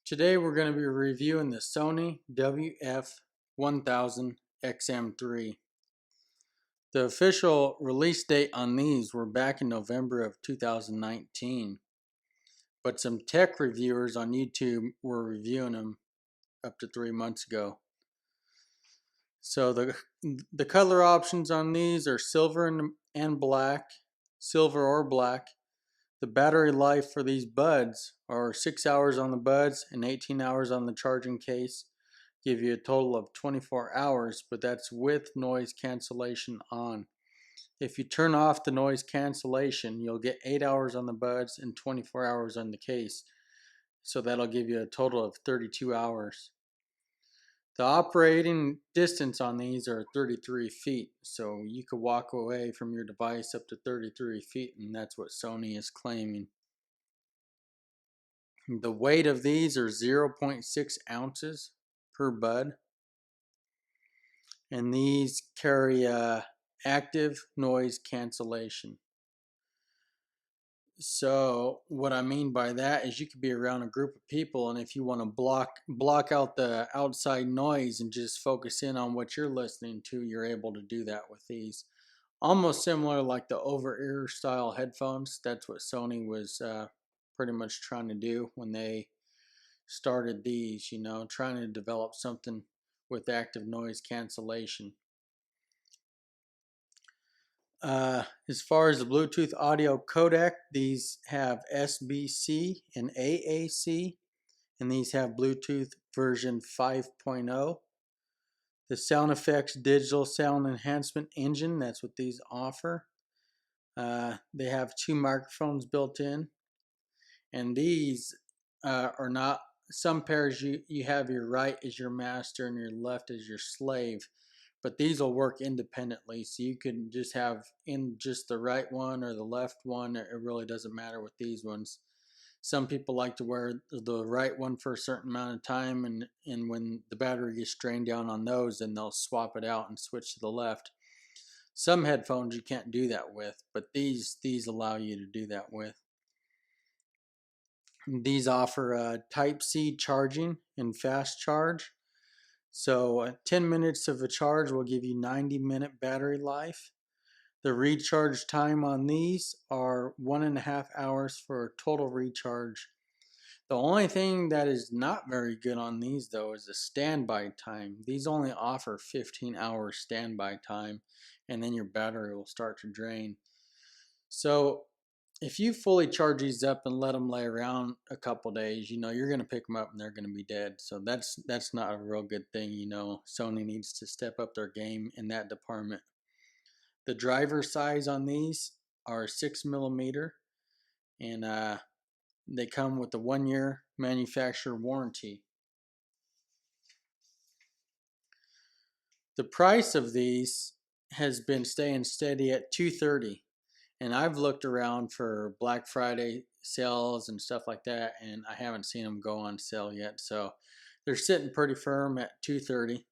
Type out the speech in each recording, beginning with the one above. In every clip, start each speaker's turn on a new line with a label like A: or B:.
A: Today we're going to be reviewing the Sony WF-1000XM3. The official release date on these were back in November of 2019, but some tech reviewers on YouTube were reviewing them up to 3 months ago. So the color options on these are silver and black, silver or black. The battery life for these buds are 6 hours on the buds and 18 hours on the charging case. Give you a total of 24 hours, but that's with noise cancellation on. If you turn off the noise cancellation, you'll get 8 hours on the buds and 24 hours on the case. So that'll give you a total of 32 hours. The operating distance on these are 33 feet, so you could walk away from your device up to 33 feet, and that's what Sony is claiming. The weight of these are 0.6 ounces per bud, and these carry active noise cancellation. So what I mean by that is you could be around a group of people, and if you want to block out the outside noise and just focus in on what you're listening to, you're able to do that with these. Almost similar like the over-ear style headphones. That's what Sony was pretty much trying to do when they started these, trying to develop something with active noise cancellation. As far as the Bluetooth audio codec, these have SBC and AAC, and these have Bluetooth version 5.0. The sound effects digital sound enhancement engine, that's what these offer. They have 2 microphones built in, and these are not, some pairs you have your right as your master and your left as your slave. But these will work independently, so you can just have in just the right one or the left one. It really doesn't matter with these ones. Some people like to wear the right one for a certain amount of time, and when the battery gets drained down on those, then they'll swap it out and switch to the left. Some headphones you can't do that with, but these allow you to do that with. These offer Type-C charging and fast charge. So 10 minutes of a charge will give you 90-minute battery life. The recharge time on these are 1.5 hours for a total recharge. The only thing that is not very good on these though is the standby time. These only offer 15 hours standby time, and then your battery will start to drain. So if you fully charge these up and let them lay around a couple days, you're going to pick them up and they're going to be dead. So that's not a real good thing. Sony needs to step up their game in that department. The driver size on these are 6mm, and they come with a 1-year manufacturer warranty. The price of these has been staying steady at $230. And I've looked around for Black Friday sales and stuff like that, and I haven't seen them go on sale yet. So they're sitting pretty firm at $230.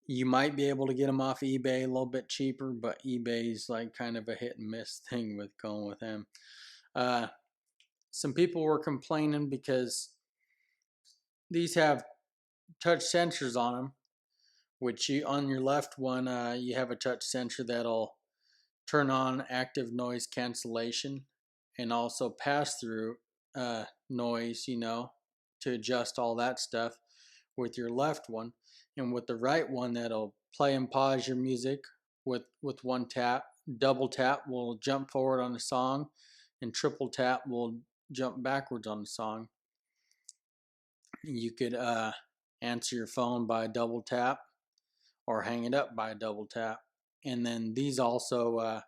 A: You might be able to get them off eBay a little bit cheaper, but eBay's like kind of a hit and miss thing with going with them. Some people were complaining because these have touch sensors on them, which on your left one, you have a touch sensor that'll turn on active noise cancellation and also pass through noise, to adjust all that stuff with your left one. And with the right one, that'll play and pause your music with one tap. Double tap will jump forward on the song, and triple tap will jump backwards on the song. You could answer your phone by a double tap or hang it up by a double tap. And then these also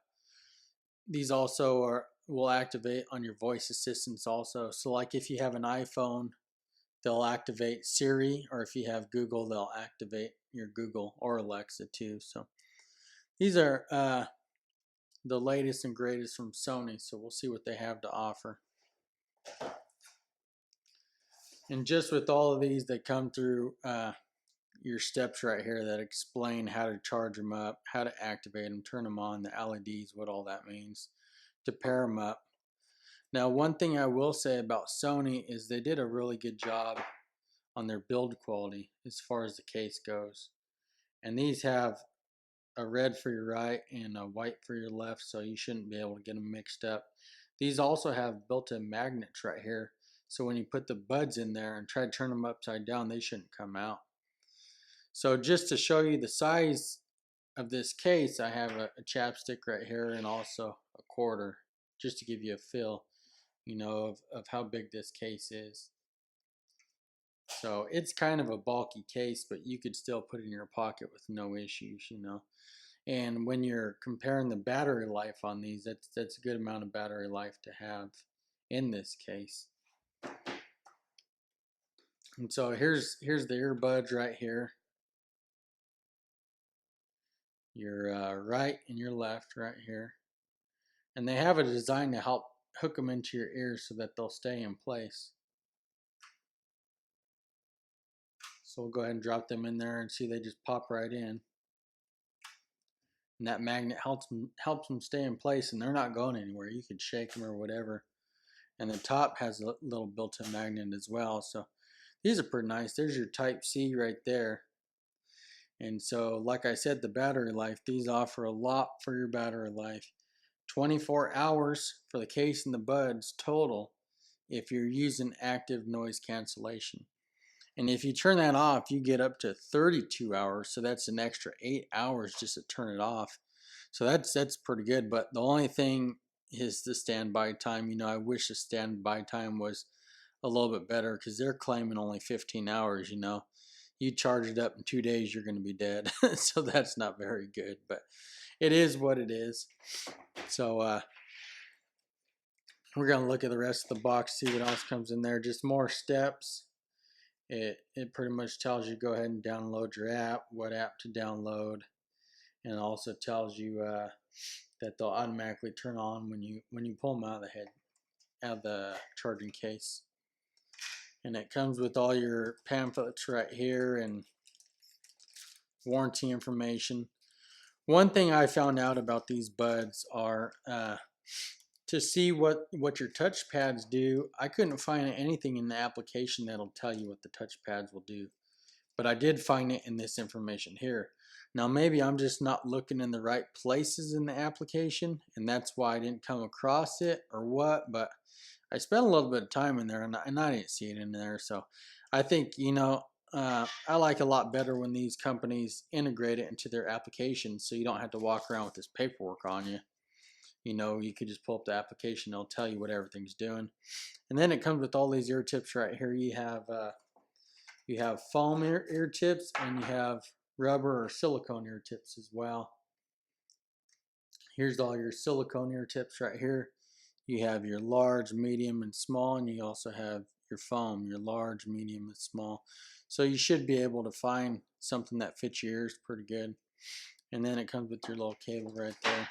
A: will activate on your voice assistants also. So like if you have an iPhone, they'll activate Siri, or if you have Google, they'll activate your Google or Alexa too. So these are the latest and greatest from Sony, so we'll see what they have to offer. And just with all of these, they come through your steps right here that explain how to charge them up, how to activate them, turn them on, the LEDs, what all that means, to pair them up. Now, one thing I will say about Sony is they did a really good job on their build quality as far as the case goes. And these have a red for your right and a white for your left, so you shouldn't be able to get them mixed up. These also have built-in magnets right here, so when you put the buds in there and try to turn them upside down, they shouldn't come out. So just to show you the size of this case, I have a chapstick right here and also a quarter, just to give you a feel, of how big this case is. So it's kind of a bulky case, but you could still put it in your pocket with no issues. And when you're comparing the battery life on these, that's a good amount of battery life to have in this case. And so here's the earbuds right here. Your right and your left right here. And they have a design to help hook them into your ears so that they'll stay in place. So we'll go ahead and drop them in there and see they just pop right in. And that magnet helps them stay in place, and they're not going anywhere. You could shake them or whatever. And the top has a little built-in magnet as well. So these are pretty nice. There's your Type C right there. And so, like I said, the battery life, these offer a lot for your battery life. 24 hours for the case and the buds total if you're using active noise cancellation. And if you turn that off, you get up to 32 hours. So that's an extra 8 hours just to turn it off. So that's pretty good. But the only thing is the standby time. I wish the standby time was a little bit better, because they're claiming only 15 hours. You charge it up in 2 days, you're going to be dead. So that's not very good, but it is what it is. So we're going to look at the rest of the box, see what else comes in there. Just more steps. It pretty much tells you go ahead and download your app, what app to download, and it also tells you that they'll automatically turn on when you pull them out of the charging case. And it comes with all your pamphlets right here and warranty information. One thing I found out about these buds are to see what your touch pads do. I couldn't find anything in the application that'll tell you what the touch pads will do, but I did find it in this information here. Now maybe I'm just not looking in the right places in the application, and that's why I didn't come across it or what, but I spent a little bit of time in there and I didn't see it in there. So I think, I like a lot better when these companies integrate it into their applications, so you don't have to walk around with this paperwork on you. You could just pull up the application, it'll tell you what everything's doing. And then it comes with all these ear tips right here. You have foam ear tips, and you have rubber or silicone ear tips as well. Here's all your silicone ear tips right here. You have your large, medium, and small, and you also have your foam, your large, medium, and small. So you should be able to find something that fits your ears pretty good. And then it comes with your little cable right there.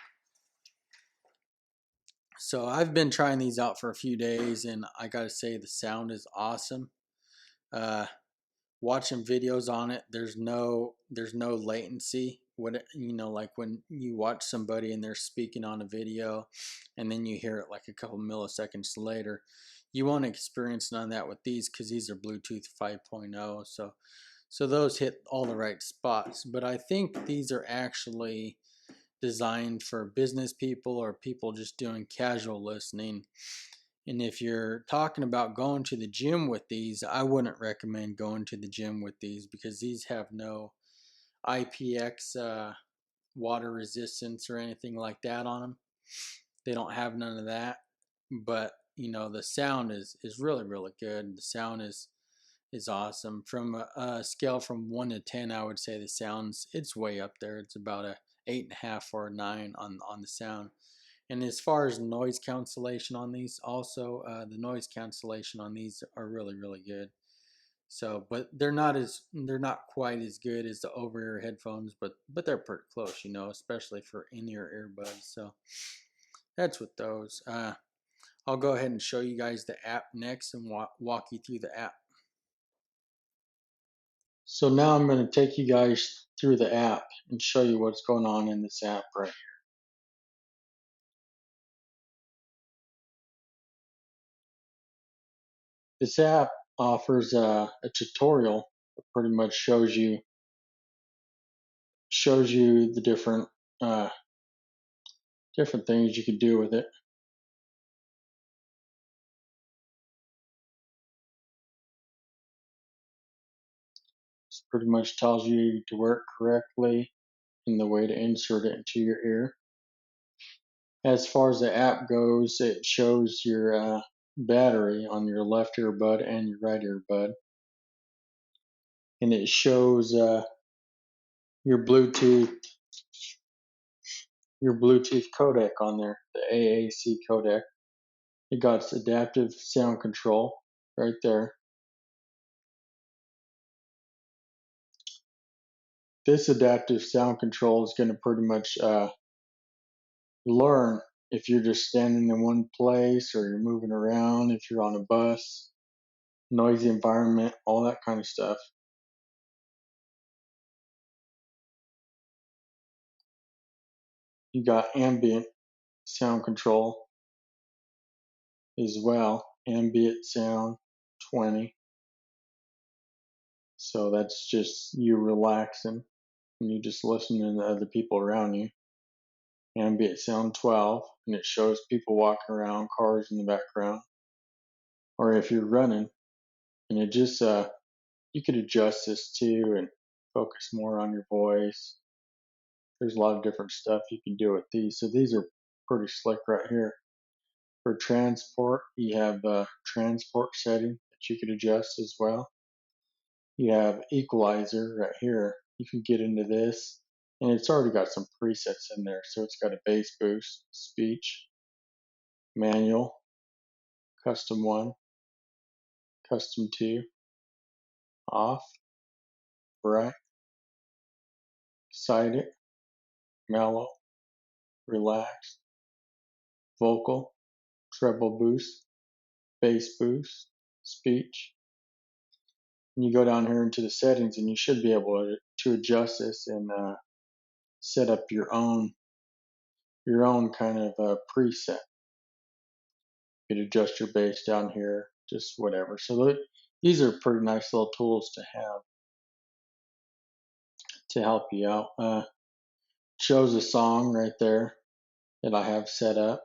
A: So I've been trying these out for a few days, and I gotta say the sound is awesome. Watching videos on it, there's no latency. Like when you watch somebody and they're speaking on a video and then you hear it like a couple milliseconds later, you won't experience none of that with these, because these are Bluetooth 5.0. So those hit all the right spots. But I think these are actually designed for business people or people just doing casual listening. And if you're talking about going to the gym with these, I wouldn't recommend going to the gym with these, because these have no IPX water resistance or anything like that on them. They don't have none of that. But the sound is really, really good. The sound is awesome. From a scale from 1 to 10, I would say the sound's it's way up there. It's about a 8.5 or a 9 on the sound. And as far as noise cancellation on these, also the noise cancellation on these are really, really good. So, but they're not quite as good as the over-ear headphones, but they're pretty close, especially for in-ear earbuds. So that's with those. I'll go ahead and show you guys the app next and walk you through the app. So now I'm going to take you guys through the app and show you what's going on in this app right here. This app offers a tutorial that pretty much shows you the uh, different things you could do with it. This pretty much tells you to work correctly and the way to insert it into your ear. As far as the app goes, it shows your battery on your left earbud and your right earbud, and it shows your Bluetooth codec on there, the AAC codec. It got its adaptive sound control right there. This adaptive sound control is going to pretty much learn if you're just standing in one place or you're moving around, if you're on a bus, noisy environment, all that kind of stuff. You got ambient sound control as well, ambient sound 20. So that's just you relaxing and you just listening to other people around you. Ambient sound 12, and it shows people walking around, cars in the background. Or if you're running, and it just you could adjust this too and focus more on your voice. There's a lot of different stuff you can do with these. So these are pretty slick right here. For transport, you have a transport setting that you could adjust as well. You have equalizer right here. You can get into this, and it's already got some presets in there. So it's got a bass boost, speech, manual, custom 1, custom 2, off, bright, excited, mellow, relaxed, vocal, treble boost, bass boost, speech. And you go down here into the settings, and you should be able to adjust this and set up your own kind of preset. You could adjust your bass down here, just whatever. So these are pretty nice little tools to have to help you out. Shows a song right there that I have set up,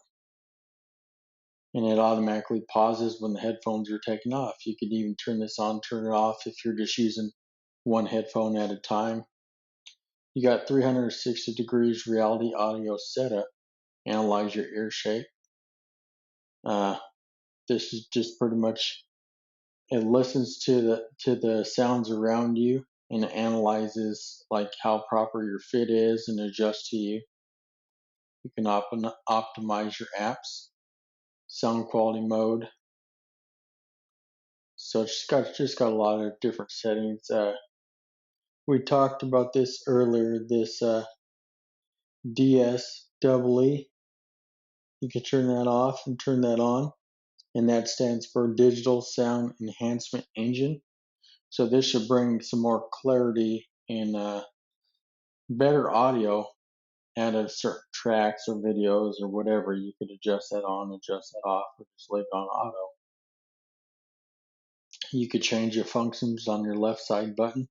A: and it automatically pauses when the headphones are taken off. You could even turn this on, turn it off if you're just using one headphone at a time. You got 360 degrees reality audio setup, analyze your ear shape. This is just pretty much, it listens to the sounds around you and it analyzes like how proper your fit is and adjusts to you. You can optimize your apps, sound quality mode. So it's just got a lot of different settings. We talked about this earlier. This DSEE, you can turn that off and turn that on, and that stands for Digital Sound Enhancement Engine. So this should bring some more clarity and better audio out of certain tracks or videos or whatever. You could adjust that on, adjust that off, or just leave it on auto. You could change your functions on your left side button,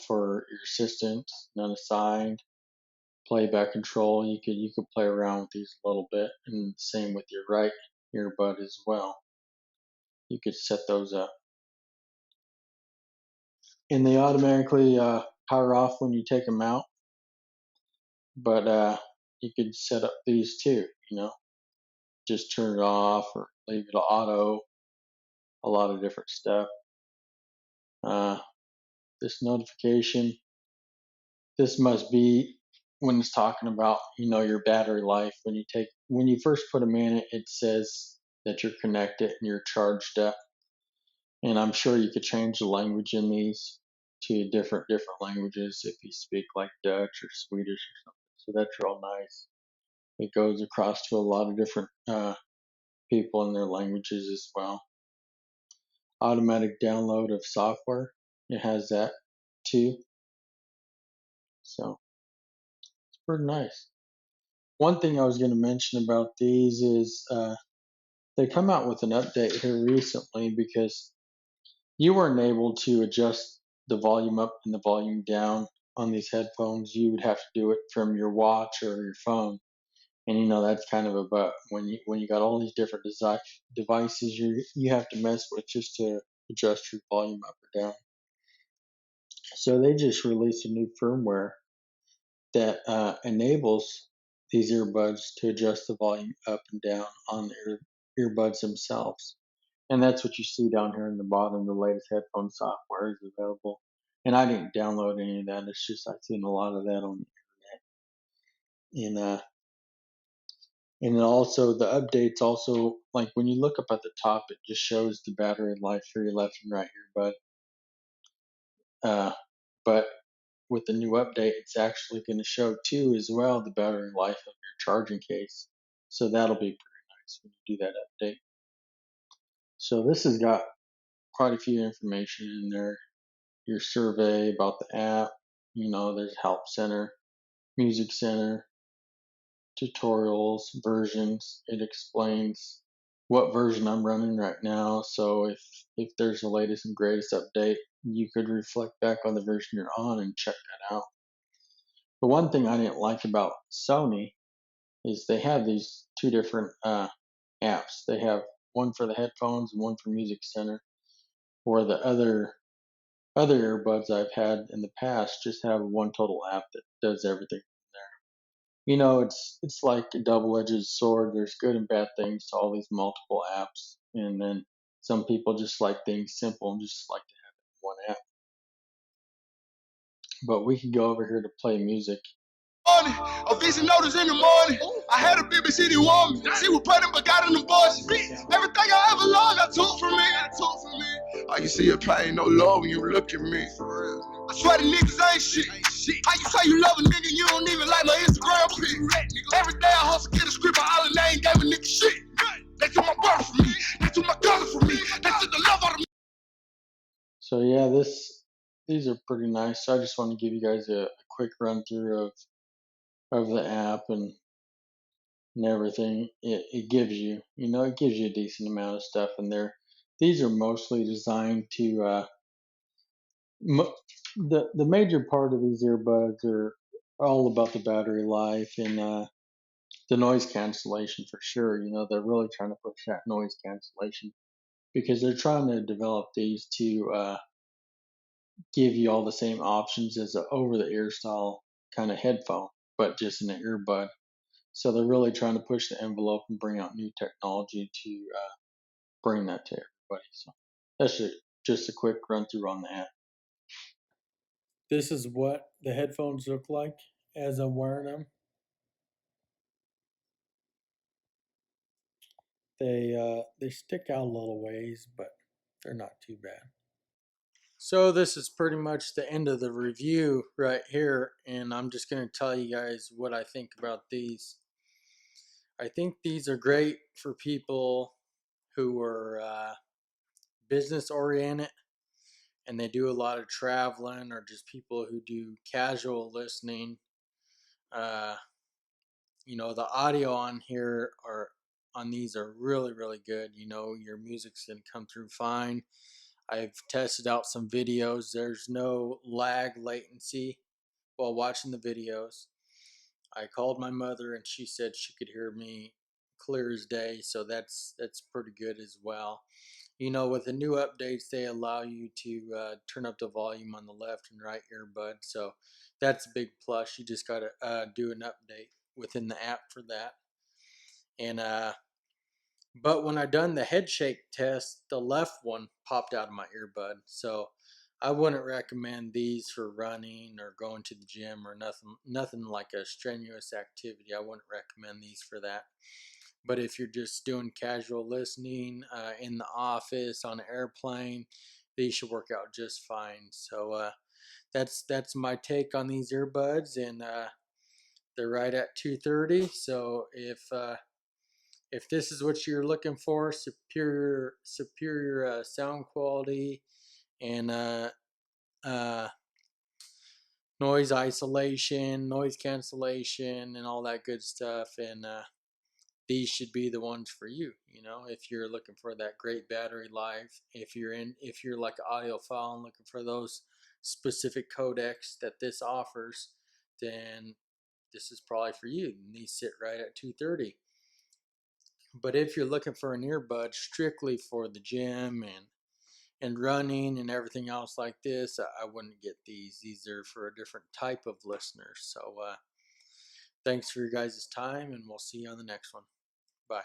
A: for your assistant, unassigned, playback control. You could play around with these a little bit, and same with your right earbud as well. You could set those up, and they automatically power off when you take them out. But you could set up these too. Just turn it off or leave it auto. A lot of different stuff. This notification. This must be when it's talking about your battery life. When you first put them in, it says that you're connected and you're charged up. And I'm sure you could change the language in these to different languages if you speak like Dutch or Swedish or something. So that's real nice. It goes across to a lot of different people in their languages as well. Automatic download of software. It has that too. So it's pretty nice. One thing I was going to mention about these is they come out with an update here recently because you weren't able to adjust the volume up and the volume down on these headphones. You would have to do it from your watch or your phone. And that's kind of a but when you got all these different devices you have to mess with just to adjust your volume up or down. So they just released a new firmware that enables these earbuds to adjust the volume up and down on the earbuds themselves. And that's what you see down here in the bottom. The latest headphone software is available. And I didn't download any of that. It's just I've seen a lot of that on the internet. And then also the updates also, like when you look up at the top, it just shows the battery life for your left and right earbud. But with the new update, it's actually going to show too as well the battery life of your charging case. So that'll be pretty nice when you do that update. So this has got quite a few information in there. Your survey about the app, there's help center, music center, tutorials, versions. It explains what version I'm running right now. So if there's the latest and greatest update, you could reflect back on the version you're on and check that out. The one thing I didn't like about Sony is they have these two different apps. They have one for the headphones and one for Music Center, or the other earbuds I've had in the past just have one total app that does everything there. It's like a double-edged sword. There's good and bad things to all these multiple apps, and then some people just like things simple and just like to have it in one app. But we can go over here to play music.
B: A vision notice in the morning. I had a BBC woman. She was pregnant but got an abortion. Everything I ever loved, I took from me. I can see your pain, no love when you look at me. I swear the niggas ain't shit. How you say you love a nigga, you don't even like my Instagram pic. Every day I hustle, get a script, but all they ain't gave a nigga shit. They took my brother from me. They took my cousin from me. They took the love out of me.
A: So yeah, these are pretty nice. So I just want to give you guys a quick run through of the app and everything it gives you. It gives you a decent amount of stuff in there. These are mostly designed to the major part of these earbuds are all about the battery life and the noise cancellation for sure. They're really trying to push that noise cancellation because they're trying to develop these to give you all the same options as an over the ear style kind of headphone, but just in an earbud. So they're really trying to push the envelope and bring out new technology to bring that to everybody. So that's just a quick run through on that. This is what the headphones look like as I'm wearing them. They stick out a little ways, but they're not too bad. So this is pretty much the end of the review right here, and I'm just going to tell you guys what I think about these. I think these are great for people who are business oriented and they do a lot of traveling, or just people who do casual listening. Uh, the audio on here or on these are really, really good. Your music's going to come through fine. I've tested out some videos. There's no lag latency while watching the videos. I called my mother and she said she could hear me clear as day, so that's pretty good as well. With the new updates, they allow you to turn up the volume on the left and right earbud, so that's a big plus. You just got to do an update within the app for that. And but when I done the head shake test, the left one popped out of my earbud, so I wouldn't recommend these for running or going to the gym or nothing like a strenuous activity. I wouldn't recommend these for that. But if you're just doing casual listening in the office, on an airplane, these should work out just fine. So that's my take on these earbuds, and they're right at $230. So if this is what you're looking for, superior sound quality and uh, noise isolation, noise cancellation, and all that good stuff, and these should be the ones for you. You know, if you're looking for that great battery life, if you're like an audiophile and looking for those specific codecs that this offers, then this is probably for you. And these sit right at 230. But if you're looking for an earbud strictly for the gym and running and everything else like this, I wouldn't get these. These are for a different type of listeners. So thanks for your guys' time, and we'll see you on the next one. Bye.